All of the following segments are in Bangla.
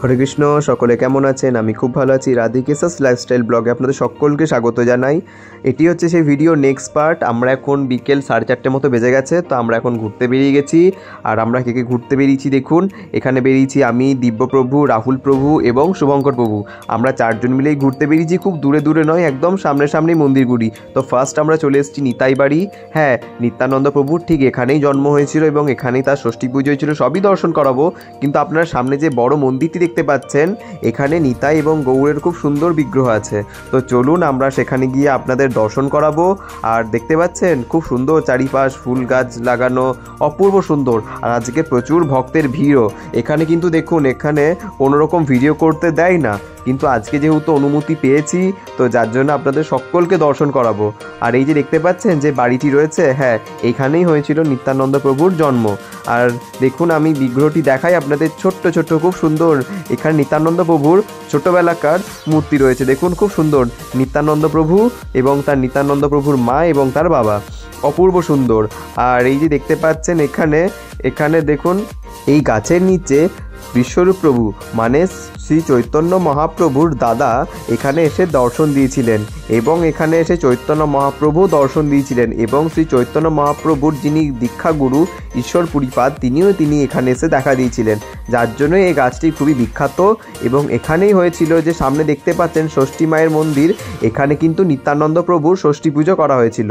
হরে কৃষ্ণ। সকলে কেমন আছেন? আমি খুব ভালো আছি। রাধিকেশাস লাইফস্টাইল ব্লগে আপনাদের সকলকে স্বাগত জানাই। এটি হচ্ছে সেই ভিডিও নেক্সট পার্ট। আমরা এখন বিকেল 4:30 মতো বেজে গেছে, তো আমরা এখন ঘুরতে বেরিয়ে গেছি। আর আমরা কে ঘুরতে বেরিয়েছি দেখুন, এখানে বেরিয়েছি আমি, দিব্যপ্রভু, রাহুল প্রভু এবং শুভঙ্কর প্রভু। আমরা 4 জন মিলেই ঘুরতে বেরিয়েছি, খুব দূরে দূরে নয়, একদম সামনাসামনি মন্দিরগুলি। তো ফার্স্ট আমরা চলে এসেছি নিতাই বাড়ি। হ্যাঁ, নিত্যানন্দ প্রভুর ঠিক এখানেই জন্ম হয়েছিল এবং এখানেই তার ষষ্ঠী পুজো হয়েছিল। সবই দর্শন করাবো, কিন্তু আপনারা সামনে যে বড় মন্দিরটি দেখতে পাচ্ছেন, এখানে নিতাই এবং গৌরের খুব সুন্দর বিগ্রহ আছে। তো চলুন আমরা সেখানে গিয়ে আপনাদের দর্শন করাবো। আর দেখতে পাচ্ছেন খুব সুন্দর চারিপাশ ফুল গাছ লাগানো, অপূর্ব সুন্দর। আর আজকে প্রচুর ভক্তের ভিড়ও এখানে। কিন্তু দেখুন, এখানে কোনোরকম ভিডিও করতে দেয় না, কিন্তু আজকে যেহেতু অনুমতি পেয়েছি, তো যার জন্য আপনাদের সকলকে দর্শন করাবো। আর এই যে দেখতে পাচ্ছেন যে বাড়িটি রয়েছে, হ্যাঁ, এখানেই হয়েছিল নিত্যানন্দ প্রভুর জন্ম। আর দেখুন, আমি বিগ্রহটি দেখাই আপনাদের, ছোট্ট ছোট্ট খুব সুন্দর। এখানে নিত্যানন্দ প্রভুর ছোটোবেলাকার মূর্তি রয়েছে, দেখুন খুব সুন্দর। নিত্যানন্দ প্রভু এবং তার নিত্যানন্দ প্রভুর মা এবং তার বাবা, অপূর্ব সুন্দর। আর এই যে দেখতে পাচ্ছেন এখানে দেখুন, এই গাছের নিচে বিশ্বরূপ প্রভু মানে শ্রী চৈতন্য মহাপ্রভুর দাদা এখানে এসে দর্শন দিয়েছিলেন, এবং এখানে এসে চৈতন্য মহাপ্রভু দর্শন দিয়েছিলেন। এবং শ্রী চৈতন্য মহাপ্রভুর যিনি দীক্ষাগুরু ঈশ্বরপুরীপাদ, তিনি এখানে এসে দেখা দিয়েছিলেন, যার জন্য এই গাছটি খুবই বিখ্যাত। এবং এখানেই হয়েছিল যে সামনে দেখতে পাচ্ছেন ষষ্ঠী মায়ের মন্দির, এখানে কিন্তু নিত্যানন্দ প্রভুর ষষ্ঠী পুজো করা হয়েছিল।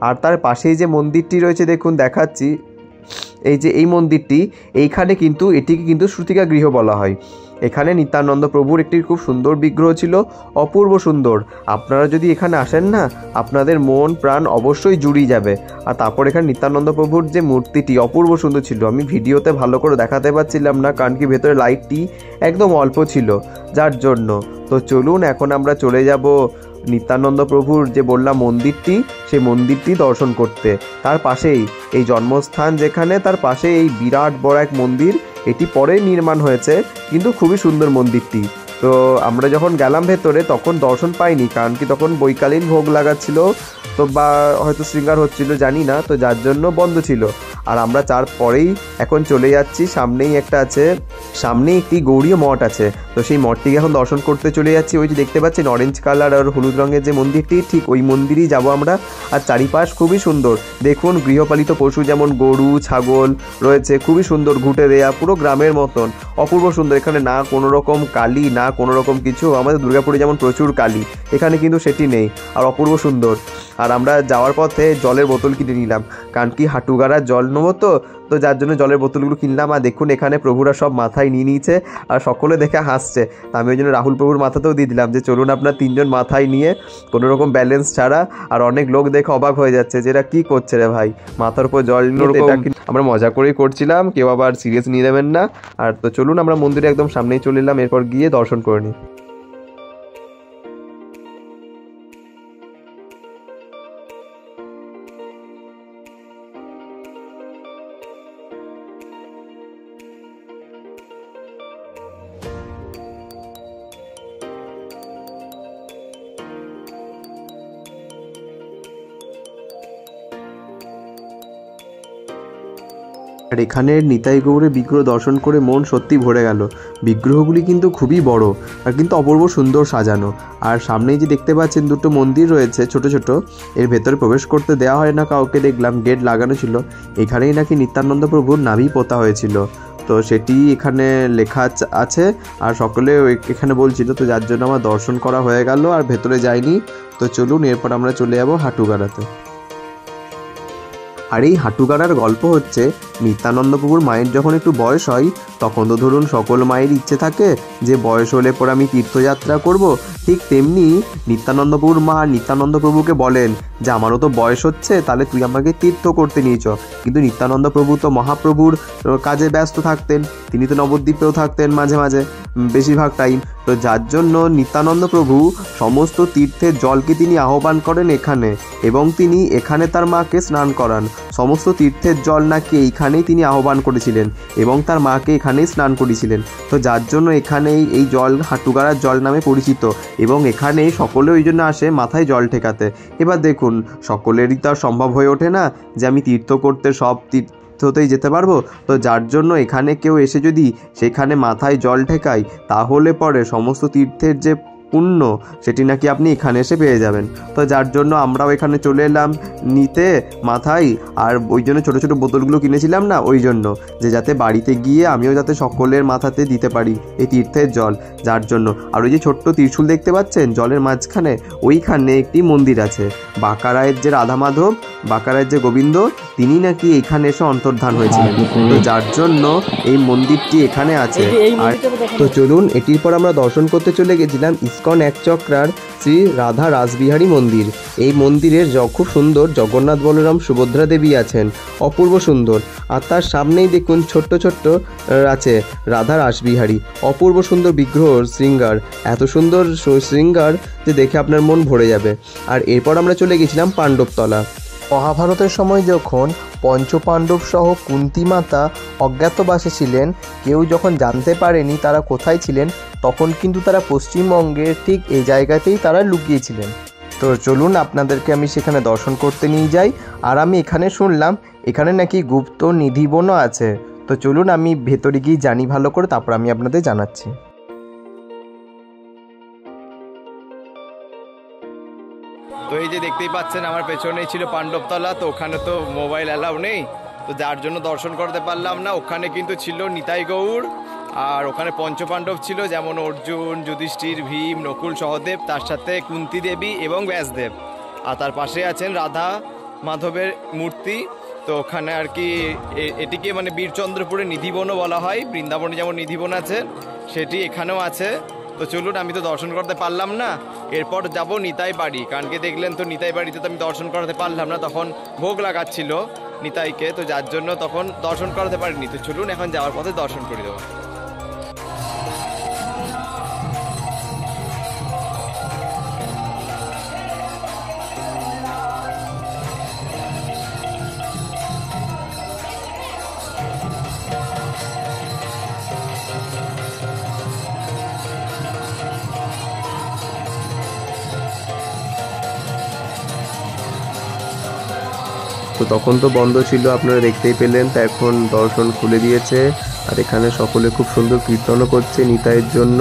আর তার পাশেই যে মন্দিরটি রয়েছে দেখুন, দেখাচ্ছি, এই যে এই মন্দিরটি, এইখানে কিন্তু এটিকে কিন্তু শ্রুতিকা গৃহ বলা হয়। এখানে নিত্যানন্দ প্রভুর একটি খুব সুন্দর বিগ্রহ ছিল, অপূর্ব সুন্দর। আপনারা যদি এখানে আসেন না, আপনাদের মন প্রাণ অবশ্যই জুড়িয়ে যাবে। আর তারপর এখানে নিত্যানন্দ প্রভুর যে মূর্তিটি অপূর্ব সুন্দর ছিল। আমি ভিডিওতে ভালো করে দেখাতে পারছিলাম না, কারণ কি ভেতরে লাইটটি একদম অল্প ছিল, যার জন্য। তো চলুন এখন আমরা চলে যাব নিত্যানন্দ প্রভুর যে বললাম মন্দিরটি, সেই মন্দিরটি দর্শন করতে। তার পাশেই এই জন্মস্থান যেখানে, তার পাশে এই বিরাট বড় এক মন্দির, এটি পরে নির্মাণ হয়েছে, কিন্তু খুবই সুন্দর মন্দিরটি। তো আমরা যখন গেলাম ভেতরে তখন দর্শন পাইনি, কারণ কি তখন বৈকালীন ভোগ লাগাচ্ছিল, তো বা হয়তো শৃঙ্গার হচ্ছিল, জানি না, তো যার জন্য বন্ধ ছিল। আর আমরা তারপরেই এখন চলে যাচ্ছি, সামনেই একটি গৌড়ীয় মঠ আছে, তো সেই মঠটিকে এখন দর্শন করতে চলে যাচ্ছি। ওই যে দেখতে পাচ্ছেন অরেঞ্জ কালার আর হলুদ রঙের যে মন্দিরটি, ঠিক ওই মন্দিরেই যাব আমরা। আর চারিপাশ খুবই সুন্দর, দেখুন গৃহপালিত পশু যেমন গরু ছাগল রয়েছে, খুবই সুন্দর, ঘুঁটে দেয়া, পুরো গ্রামের মতন, অপূর্ব সুন্দর। এখানে না কোনো রকম কালি, না কোনো রকম কিছু। আমাদের দুর্গাপুরে যেমন প্রচুর কালি, এখানে কিন্তু সেটি নেই, আর অপূর্ব সুন্দর। আর আমরা যাওয়ার পথে জলের বোতল কিনে নিলাম, কারণ কি হাঁটু গাড়ার জল নেবো, তো যার জন্য জলের বোতলগুলো কিনলাম। আর দেখুন এখানে প্রভুরা সব মাথায় নিয়ে নিয়েছে, আর সকলে দেখে হাসছে। তা আমি ওই জন্য রাহুল প্রভুর মাথাতেও দিয়ে দিলাম যে চলুন আপনার 3 জন মাথায় নিয়ে, কোনো রকম ব্যালেন্স ছাড়া। আর অনেক লোক দেখে অবাক হয়ে যাচ্ছে যে এরা কী করছে রে ভাই, মাথার উপর জল নিয়ে। এটা আমরা মজা করেই করছিলাম, কেউ আবার সিরিয়াস নিয়ে নেবেন না। আর তো চলুন আমরা মন্দিরে একদম সামনেই চলে এলাম, এরপর গিয়ে দর্শন করে নিই। আর এখানের নিতাই গৌরের বিগ্রহ দর্শন করে মন সত্যি ভরে গেল। বিগ্রহগুলি কিন্তু খুবই বড়, আর কিন্তু অপূর্ব সুন্দর সাজানো। আর সামনেই যে দেখতে পাচ্ছেন 2টো মন্দির রয়েছে ছোট ছোট, এর ভেতরে প্রবেশ করতে দেওয়া হয় না কাউকে, দেখলাম গেট লাগানো ছিল। এখানেই নাকি নিত্যানন্দ প্রভুর নাভি পোতা হয়েছিল, তো সেটি এখানে লেখা আছে। আর সকলে এখানে বলছিল, তো যার জন্য আমার দর্শন করা হয়ে গেল, আর ভেতরে যাইনি। তো চলুন এরপর আমরা চলে যাব হাঁটুগাড়াতে। আর এই হাঁটুগাড়ার গল্প হচ্ছে, নিত্যানন্দ প্রভুর মায়ের যখন একটু বয়স হয়, তখন তো ধরুন সকল মায়ের ইচ্ছে থাকে যে বয়স হলে পর আমি তীর্থযাত্রা করব। ঠিক তেমনি নিত্যানন্দ প্রভুর মা নিত্যানন্দ প্রভুকে বলেন যে আমারও তো বয়স হচ্ছে, তাহলে তুই আমাকে তীর্থ করতে নিয়ে চ। কিন্তু নিত্যানন্দ প্রভু তো মহাপ্রভুর কাজে ব্যস্ত থাকতেন, তিনি তো নবদ্বীপেও থাকতেন মাঝে মাঝে বেশিরভাগ টাইম। তো যার জন্য নিত্যানন্দ প্রভু সমস্ত তীর্থের জলকে তিনি আহ্বান করেন এখানে, এবং তিনি এখানে তার মাকে স্নান করান। সমস্ত তীর্থের জল নাকি এইখানেই তিনি আহ্বান করেছিলেন, এবং তার মাকে এখানেই স্নান করিয়েছিলেন। তো যার জন্য এখানেই এই জল হাঁটুগাড়ার জল নামে পরিচিত, এবং এখানে সকলে ওই জন্য আসে মাথায় জল ঠেকাতে। এবার দেখুন, সকলেরই তো আর সম্ভব হয়ে ওঠে না যে আমি তীর্থ করতে সব হতে হতেই যেতে পারবো। তো যার জন্য এখানে কেউ এসে যদি সেখানে মাথায় জল ঠেকায় তাহলে পরে সমস্ত তীর্থের যে পুণ্য সেটি নাকি আপনি এখানে এসে পেয়ে যাবেন। তো যার জন্য আমরাও এখানে চলে এলাম নিতে মাথায়, আর ওই জন্য ছোটো ছোটো বোতলগুলো কিনেছিলাম না, ওই জন্য যে যাতে বাড়িতে গিয়ে আমিও যাতে সকলের মাথাতে দিতে পারি এই তীর্থের জল, যার জন্য। আর ওই যে ছোট্ট ত্রিশূল দেখতে পাচ্ছেন জলের মাঝখানে, ওইখানে একটি মন্দির আছে। বাঁকারায়ের যে রাধা মাধব, বাঁকারায়ের যে গোবিন্দ, তিনি নাকি এখানে এসে অন্তর্ধান হয়েছিলেন। তো যার জন্য এই মন্দিরটি এখানে আছে। আর তো চলুন, এটির পর আমরা দর্শন করতে চলে গেছিলাম ইসকন একচক্রার শ্রী রাধা রাসবিহারী মন্দির। এই মন্দিরের খুব সুন্দর জগন্নাথ বলরাম সুভদ্রা দেবী আছেন, অপূর্ব সুন্দর। আর তার সামনেই দেখুন ছোট্ট ছোট্ট আছে রাধা রাসবিহারী, অপূর্ব সুন্দর বিগ্রহ শৃঙ্গার, এত সুন্দর শৃঙ্গার যে দেখে আপনার মন ভরে যাবে। আর এরপর আমরা চলে গেছিলাম পাণ্ডবতলা। মহাভারতের সময় যখন পঞ্চপাণ্ডব সহ কুন্তী মাতা অজ্ঞাতবাসে ছিলেন, কেউ যখন জানতে পারেনি তারা কোথায় ছিলেন, তখন কিন্তু তারা পশ্চিমবঙ্গের ঠিক এই জায়গাতেই তারা লুকিয়েছিলেন। তো চলুন আপনাদেরকে আমি সেখানে দর্শন করতে নিয়ে যাই। আর আমি এখানে শুনলাম এখানে নাকি গুপ্ত নিধিবনও আছে। তো চলুন আমি ভেতরে গিয়ে জানি ভালো করে, তারপর আমি আপনাদের জানাচ্ছি। তো এই যে দেখতেই পাচ্ছেন আমার পেছনেই ছিল পাণ্ডবতলা। তো ওখানে তো মোবাইল অ্যালাউ নেই, তো যার জন্য দর্শন করতে পারলাম না। ওখানে কিন্তু ছিল নিতাই গৌর, আর ওখানে পঞ্চপাণ্ডব ছিল, যেমন অর্জুন, যুধিষ্ঠির, ভীম, নকুল, সহদেব, তার সাথে কুন্তী দেবী এবং ব্যাসদেব। আর তার পাশে আছেন রাধা মাধবের মূর্তি। তো ওখানে আর কি এটিকে মানে বীরচন্দ্রপুরের নিধিবনও বলা হয়। বৃন্দাবনে যেমন নিধিবন আছে, সেটি এখানেও আছে। তো চলুন, আমি তো দর্শন করতে পারলাম না, এরপর যাব নিতাই বাড়ি। কারণকে দেখলেন তো নিতাই বাড়িতে তো আমি দর্শন করাতে পারলাম না, তখন ভোগ লাগাচ্ছিল নিতাইকে, তো যার জন্য তখন দর্শন করাতে পারিনি। তো চলুন এখন যাওয়ার পথে দর্শন করে দেবো। তো তখন তো বন্ধ ছিল, আপনারা দেখতেই পেলেন। তো এখন দর্শন খুলে দিয়েছে, আর এখানে সকলে খুব সুন্দর কীর্তনও করছে নিতাইয়ের জন্য।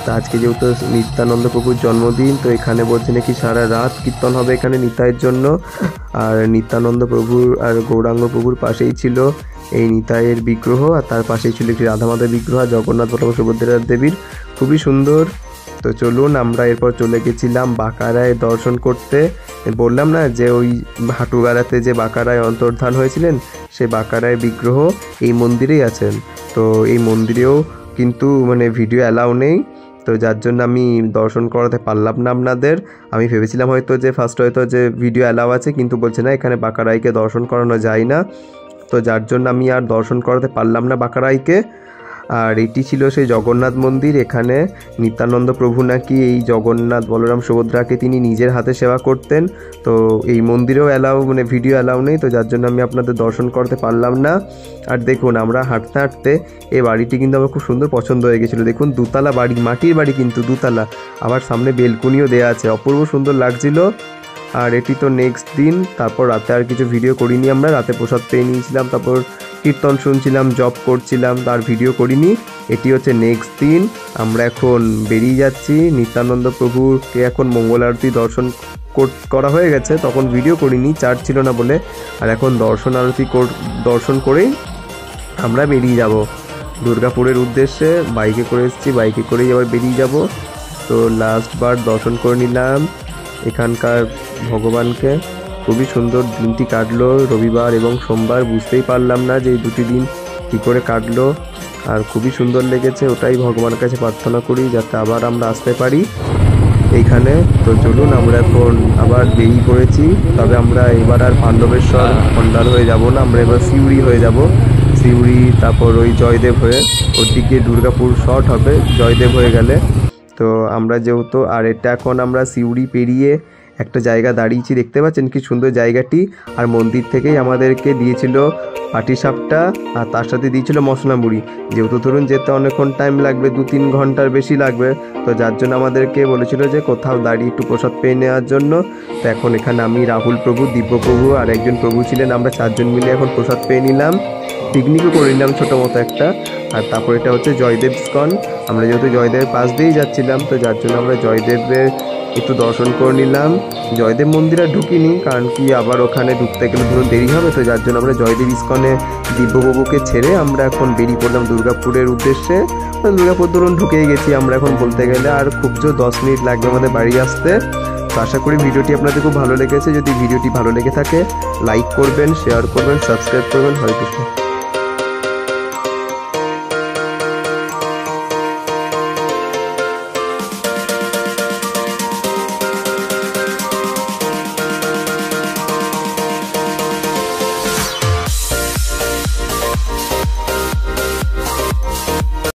তো আজকে যেহেতু নিত্যানন্দ প্রভুর জন্মদিন, তো এখানে বলছে নাকি সারা রাত কীর্তন হবে এখানে নিতাইয়ের জন্য। আর নিত্যানন্দ প্রভুর আর গৌরাঙ্গ প্রভুর পাশেই ছিল এই নিতাইয়ের বিগ্রহ, আর তার পাশেই ছিল একটি রাধা মাধবের বিগ্রহ, আর জগন্নাথ বলরাম সুভদ্রা দেবীর, খুবই সুন্দর। তো চলুন, আমরা এরপর চলে গেছিলাম বাঁকারায় দর্শন করতে। বললাম না যে ওই হাঁটুগাড়াতে যে বাঁকারায় অন্তর্ধান হয়েছিলেন, সে বাঁকারায় বিগ্রহ এই মন্দিরেই আছেন। তো এই মন্দিরেও কিন্তু মানে ভিডিও অ্যালাউ নেই, তো যার জন্য আমি দর্শন করাতে পারলাম না আপনাদের। আমি ভেবেছিলাম হয়তো যে ফার্স্ট হয়তো যে ভিডিও অ্যালাউ আছে, কিন্তু বলছে না এখানে বাঁকারাইকে দর্শন করানো যায় না। তো যার জন্য আমি আর দর্শন করাতে পারলাম না বাঁকারাইকে। আর এটি ছিল সেই জগন্নাথ মন্দির। এখানে নিত্যানন্দ প্রভু নাকি এই জগন্নাথ বলরাম সুভদ্রাকে তিনি নিজের হাতে সেবা করতেন। তো এই মন্দিরেও অ্যালাউ মানে ভিডিও অ্যালাউ নেই, তো যার জন্য আমি আপনাদের দর্শন করতে পারলাম না। আর দেখুন, আমরা হাঁটতে হাঁটতে এই বাড়িটি কিন্তু আমার খুব সুন্দর পছন্দ হয়ে গেছিলো। দেখুন, দুতলা বাড়ি, মাটির বাড়ি কিন্তু দুতলা, আবার সামনে বেলকুনিও দেওয়া আছে, অপূর্ব সুন্দর লাগছিল। আর এটি তো নেক্সট দিন, তারপর রাতে আর কিছু ভিডিও করিনি আমরা, রাতে প্রসাদ পেয়ে নিয়েছিলাম, তারপর কীর্তন শুনছিলাম, জব করছিলাম, তার ভিডিও করিনি। এটি হচ্ছে নেক্সট দিন, আমরা এখন বেরিয়ে যাচ্ছি। নিত্যানন্দ প্রভুকে এখন মঙ্গল আরতি দর্শন করা হয়ে গেছে, তখন ভিডিও করিনি, চার্জ ছিল না বলে। আর এখন দর্শন করেই আমরা বেরিয়ে যাব দুর্গাপুরের উদ্দেশ্যে। বাইকে করে এসেছি, বাইকে করেই আবার বেরিয়ে যাব। তো লাস্টবার দর্শন করে নিলাম এখানকার ভগবানকে, খুবই সুন্দর দিনটি কাটলো। রবিবার এবং সোমবার, বুঝতেই পারলাম না যে এই দুটি দিন কী করে কাটলো, আর খুবই সুন্দর লেগেছে। ওটাই ভগবানের কাছে প্রার্থনা করি যাতে আবার আমরা আসতে পারি এইখানে। তো চলুন, আমরা এখন আবার বেরিয়ে পড়েছি। তবে আমরা এবার আর পাণ্ডবেশ্বর খণ্ডার হয়ে যাব না, আমরা এবার সিউড়ি হয়ে যাব। সিউড়ি, তারপর ওই জয়দেব হয়ে, ওর দিকে দুর্গাপুর শর্ট হবে জয়দেব হয়ে গেলে। তো আমরা যেহেতু, আর এটা এখন আমরা সিউড়ি পেরিয়ে একটা জায়গা দাঁড়িয়েছি, দেখতে পাচ্ছেন কি সুন্দর জায়গাটি। আর মন্দির থেকেই আমাদেরকে দিয়েছিল পাটিসাপটা আর তার সাথে দিয়েছিল মশলা মুড়ি। যেহেতু ধরুন যেতে অনেকক্ষণ টাইম লাগবে, 2-3 ঘন্টার বেশি লাগবে, তো যার জন্য আমাদেরকে বলেছিল যে কোথাও দাঁড়িয়ে একটু প্রসাদ পেয়ে নেওয়ার জন্য। তো এখন এখানে আমি, রাহুল প্রভু, দিব্য প্রভু আর একজন প্রভু ছিলেন, আমরা 4 জন মিলে এখন প্রসাদ পেয়ে নিলাম। পিকনিকও করে নিলাম ছোটো মতো একটা। আর তারপর এটা হচ্ছে জয়দেব ইস্কন। আমরা যেহেতু জয়দেবের পাশ দিয়েই যাচ্ছিলাম, তো যার জন্য আমরা জয়দেবের একটু দর্শন করে নিলাম। জয়দেব মন্দির আর ঢুকিনি, কারণ কি আবার ওখানে ঢুকতে গেলে ধরুন দেরি হবে, তো যার জন্য আমরা জয়দেব ইস্কনে দিব্যবাবুকে ছেড়ে আমরা এখন বেরিয়ে পড়লাম দুর্গাপুরের উদ্দেশ্যে। দুর্গাপুর ধরুন ঢুকেই গেছি আমরা এখন বলতে গেলে, আর খুব জোর 10 মিনিট লাগবে আমাদের বাড়ি আসতে। তো আশা করি ভিডিওটি আপনাদের খুব ভালো লেগেছে। যদি ভিডিওটি ভালো লেগে থাকে লাইক করবেন, শেয়ার করবেন, সাবস্ক্রাইব করবেন। হরে কৃষ্ণ।